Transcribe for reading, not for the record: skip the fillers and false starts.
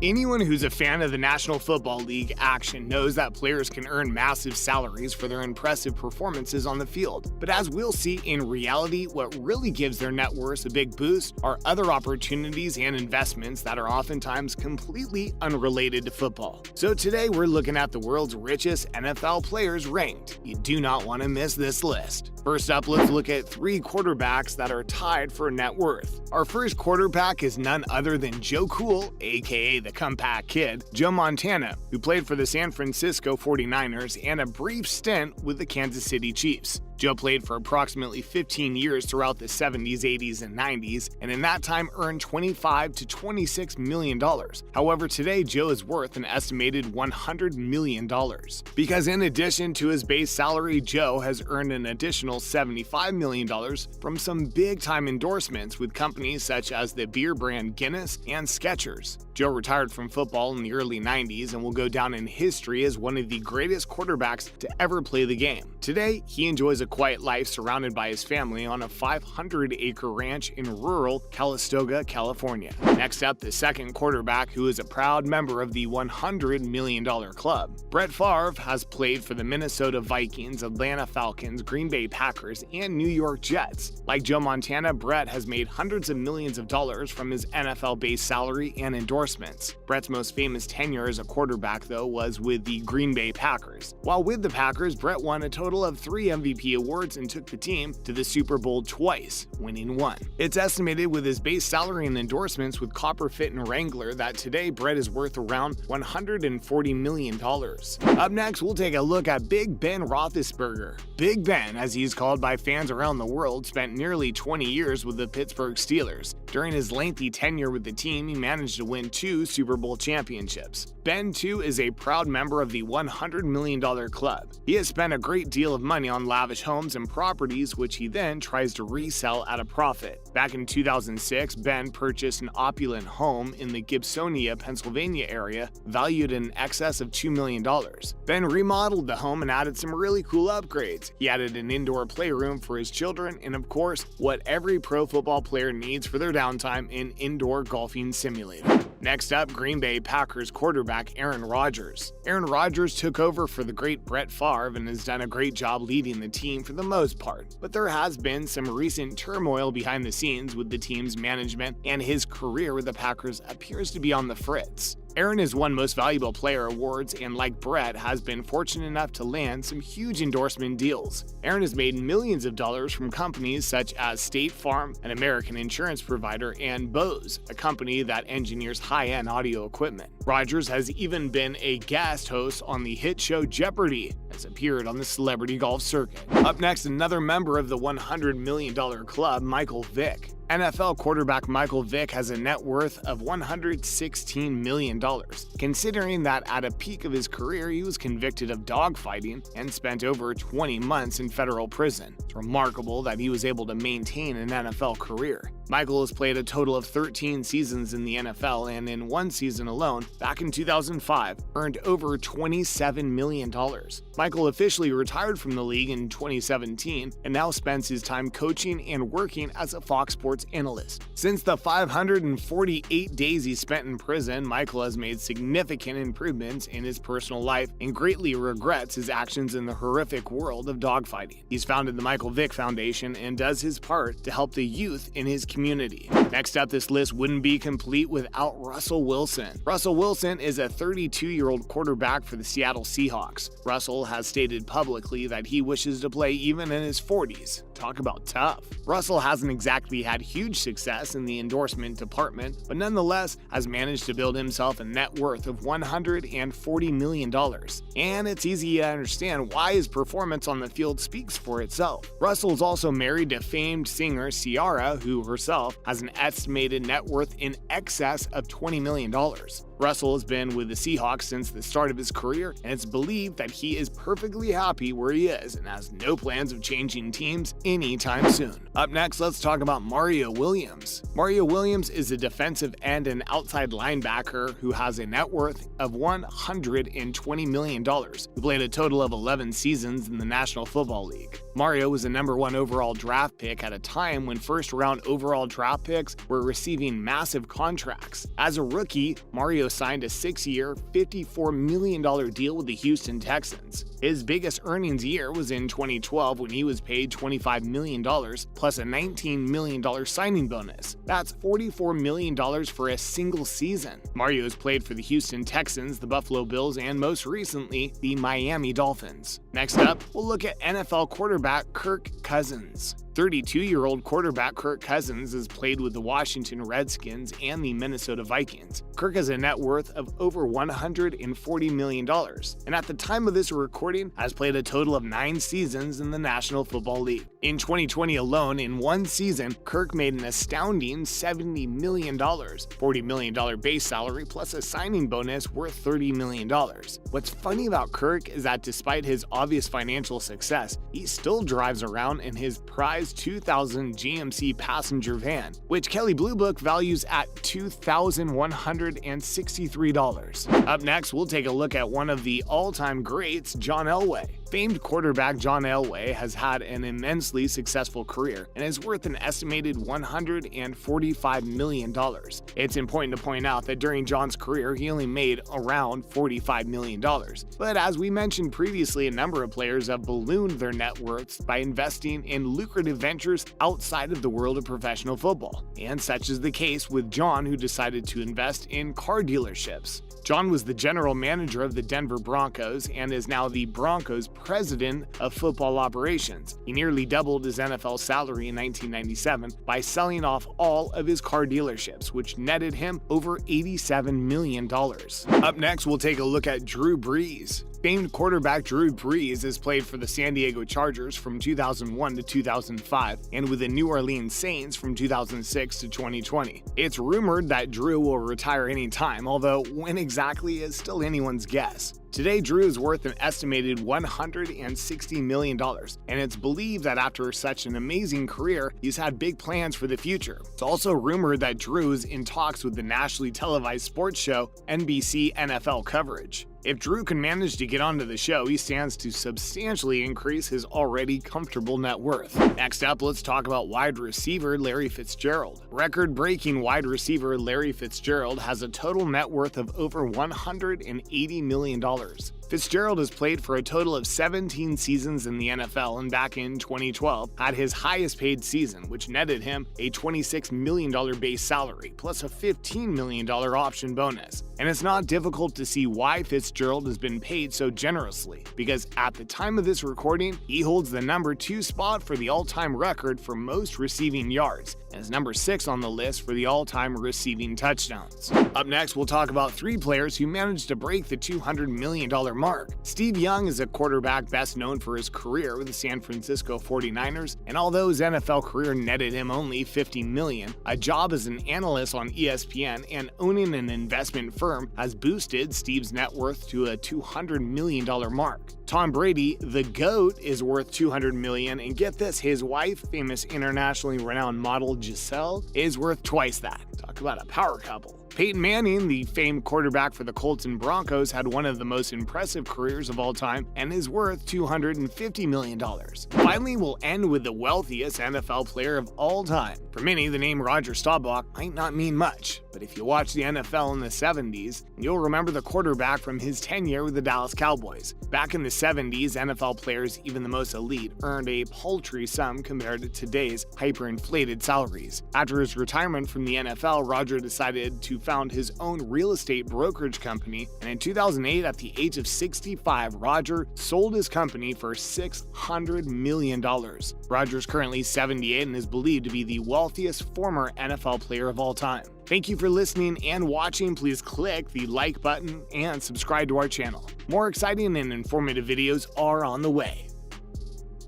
Anyone who's a fan of the National Football League action knows that players can earn massive salaries for their impressive performances on the field. But as we'll see in reality, what really gives their net worth a big boost are other opportunities and investments that are oftentimes completely unrelated to football. So today we're looking at the world's richest NFL players ranked. You do not want to miss this list. First up, let's look at 3 quarterbacks that are tied for net worth. Our first quarterback is none other than Joe Cool, aka the Comeback Kid, Joe Montana, who played for the San Francisco 49ers and a brief stint with the Kansas City Chiefs. Joe played for approximately 15 years throughout the 70s, 80s, and 90s, and in that time earned $25 to $26 million. However, today Joe is worth an estimated $100 million. Because in addition to his base salary, Joe has earned an additional $75 million from some big-time endorsements with companies such as the beer brand Guinness and Skechers. Joe retired from football in the early 90s and will go down in history as one of the greatest quarterbacks to ever play the game. Today, he enjoys a quiet life surrounded by his family on a 500-acre ranch in rural Calistoga, California. Next up, the second quarterback who is a proud member of the $100 million club. Brett Favre has played for the Minnesota Vikings, Atlanta Falcons, Green Bay Packers, and New York Jets. Like Joe Montana, Brett has made hundreds of millions of dollars from his NFL-based salary and endorsements. Brett's most famous tenure as a quarterback, though, was with the Green Bay Packers. While with the Packers, Brett won a total of 3 MVP awards and took the team to the Super Bowl twice, winning 1. It's estimated with his base salary and endorsements with Copper Fit and Wrangler that today Brett is worth around $140 million. Up next, we'll take a look at Big Ben Roethlisberger. Big Ben, as he's called by fans around the world, spent nearly 20 years with the Pittsburgh Steelers. During his lengthy tenure with the team, he managed to win 2 Super Bowl championships. Ben, too, is a proud member of the $100 million club. He has spent a great deal of money on lavish homes and properties, which he then tries to resell at a profit. Back in 2006, Ben purchased an opulent home in the Gibsonia, Pennsylvania area, valued in excess of $2 million. Ben remodeled the home and added some really cool upgrades. He added an indoor playroom for his children and, of course, what every pro football player needs for their downtime, an indoor golfing simulator. Next up, Green Bay Packers quarterback Aaron Rodgers. Aaron Rodgers took over for the great Brett Favre and has done a great job leading the team for the most part, but there has been some recent turmoil behind the scenes with the team's management, and his career with the Packers appears to be on the fritz. Aaron has won Most Valuable Player awards and, like Brett, has been fortunate enough to land some huge endorsement deals. Aaron has made millions of dollars from companies such as State Farm, an American insurance provider, and Bose, a company that engineers high-end audio equipment. Rodgers has even been a guest host on the hit show Jeopardy! Has appeared on the celebrity golf circuit. Up next, another member of the $100 million club, Michael Vick. NFL quarterback Michael Vick has a net worth of $116 million, considering that at a peak of his career he was convicted of dogfighting and spent over 20 months in federal prison. It's remarkable that he was able to maintain an NFL career. Michael has played a total of 13 seasons in the NFL and in one season alone, back in 2005, earned over $27 million. Michael officially retired from the league in 2017 and now spends his time coaching and working as a Fox Sports analyst. Since the 548 days he spent in prison, Michael has made significant improvements in his personal life and greatly regrets his actions in the horrific world of dogfighting. He's founded the Michael Vick Foundation and does his part to help the youth in his community. Next up, this list wouldn't be complete without Russell Wilson. Russell Wilson is a 32-year-old quarterback for the Seattle Seahawks. Russell has stated publicly that he wishes to play even in his 40s. Talk about tough. Russell hasn't exactly had huge success in the endorsement department, but nonetheless has managed to build himself a net worth of $140 million. And it's easy to understand why his performance on the field speaks for itself. Russell's also married to famed singer Ciara, who herself has an estimated net worth in excess of $20 million. Russell has been with the Seahawks since the start of his career, and it's believed that he is perfectly happy where he is and has no plans of changing teams anytime soon. Up next, let's talk about Mario Williams. Mario Williams is a defensive end and outside linebacker who has a net worth of $120 million, who played a total of 11 seasons in the National Football League. Mario was a #1 overall draft pick at a time when first-round overall overall draft picks were receiving massive contracts. As a rookie, Mario signed a 6-year, $54 million deal with the Houston Texans. His biggest earnings year was in 2012 when he was paid $25 million plus a $19 million signing bonus. That's $44 million for a single season. Mario has played for the Houston Texans, the Buffalo Bills, and most recently, the Miami Dolphins. Next up, we'll look at NFL quarterback Kirk Cousins. 32-year-old quarterback Kirk Cousins has played with the Washington Redskins and the Minnesota Vikings. Kirk has a net worth of over $140 million, and at the time of this recording, has played a total of 9 seasons in the National Football League. In 2020 alone, in one season, Kirk made an astounding $70 million, $40 million base salary plus a signing bonus worth $30 million. What's funny about Kirk is that despite his obvious financial success, he still drives around in his prized 2000 GMC passenger van, which Kelley Blue Book values at $2,163. Up next, we'll take a look at one of the all-time greats, John Elway. Famed quarterback John Elway has had an immensely successful career and is worth an estimated $145 million. It's important to point out that during John's career, he only made around $45 million. But as we mentioned previously, a number of players have ballooned their net worths by investing in lucrative ventures outside of the world of professional football. And such is the case with John, who decided to invest in car dealerships. John was the general manager of the Denver Broncos and is now the Broncos' president of football operations. He nearly doubled his NFL salary in 1997 by selling off all of his car dealerships, which netted him over $87 million. Up next, we'll take a look at Drew Brees. Famed quarterback Drew Brees has played for the San Diego Chargers from 2001 to 2005 and with the New Orleans Saints from 2006 to 2020. It's rumored that Drew will retire anytime, although when exactly is still anyone's guess. Today, Drew is worth an estimated $160 million, and it's believed that after such an amazing career, he's had big plans for the future. It's also rumored that Drew is in talks with the nationally televised sports show NBC NFL coverage. If Drew can manage to get onto the show, he stands to substantially increase his already comfortable net worth. Next up, let's talk about wide receiver Larry Fitzgerald. Record-breaking wide receiver Larry Fitzgerald has a total net worth of over $180 million. Fitzgerald has played for a total of 17 seasons in the NFL, and back in 2012 had his highest paid season, which netted him a $26 million base salary plus a $15 million option bonus. And it's not difficult to see why Fitzgerald has been paid so generously, because at the time of this recording, he holds the number 2 spot for the all-time record for most receiving yards, and is number 6 on the list for the all-time receiving touchdowns. Up next, we'll talk about 3 players who managed to break the $200 million mark. Steve Young is a quarterback best known for his career with the San Francisco 49ers, and although his NFL career netted him only $50 million, a job as an analyst on ESPN and owning an investment firm has boosted Steve's net worth to a $200 million mark. Tom Brady, the GOAT, is worth $200 million, and get this, his wife, famous internationally renowned model Giselle, is worth twice that. Talk about a power couple. Peyton Manning, the famed quarterback for the Colts and Broncos, had one of the most impressive careers of all time and is worth $250 million. Finally, we'll end with the wealthiest NFL player of all time. For many, the name Roger Staubach might not mean much, but if you watch the NFL in the 70s, you'll remember the quarterback from his tenure with the Dallas Cowboys. Back in the 70s, NFL players, even the most elite, earned a paltry sum compared to today's hyperinflated salaries. After his retirement from the NFL, Roger decided to found his own real estate brokerage company, and in 2008, at the age of 65, Roger sold his company for $600 million. Roger's currently 78 and is believed to be the wealthiest former NFL player of all time. Thank you for listening and watching. Please click the like button and subscribe to our channel. More exciting and informative videos are on the way.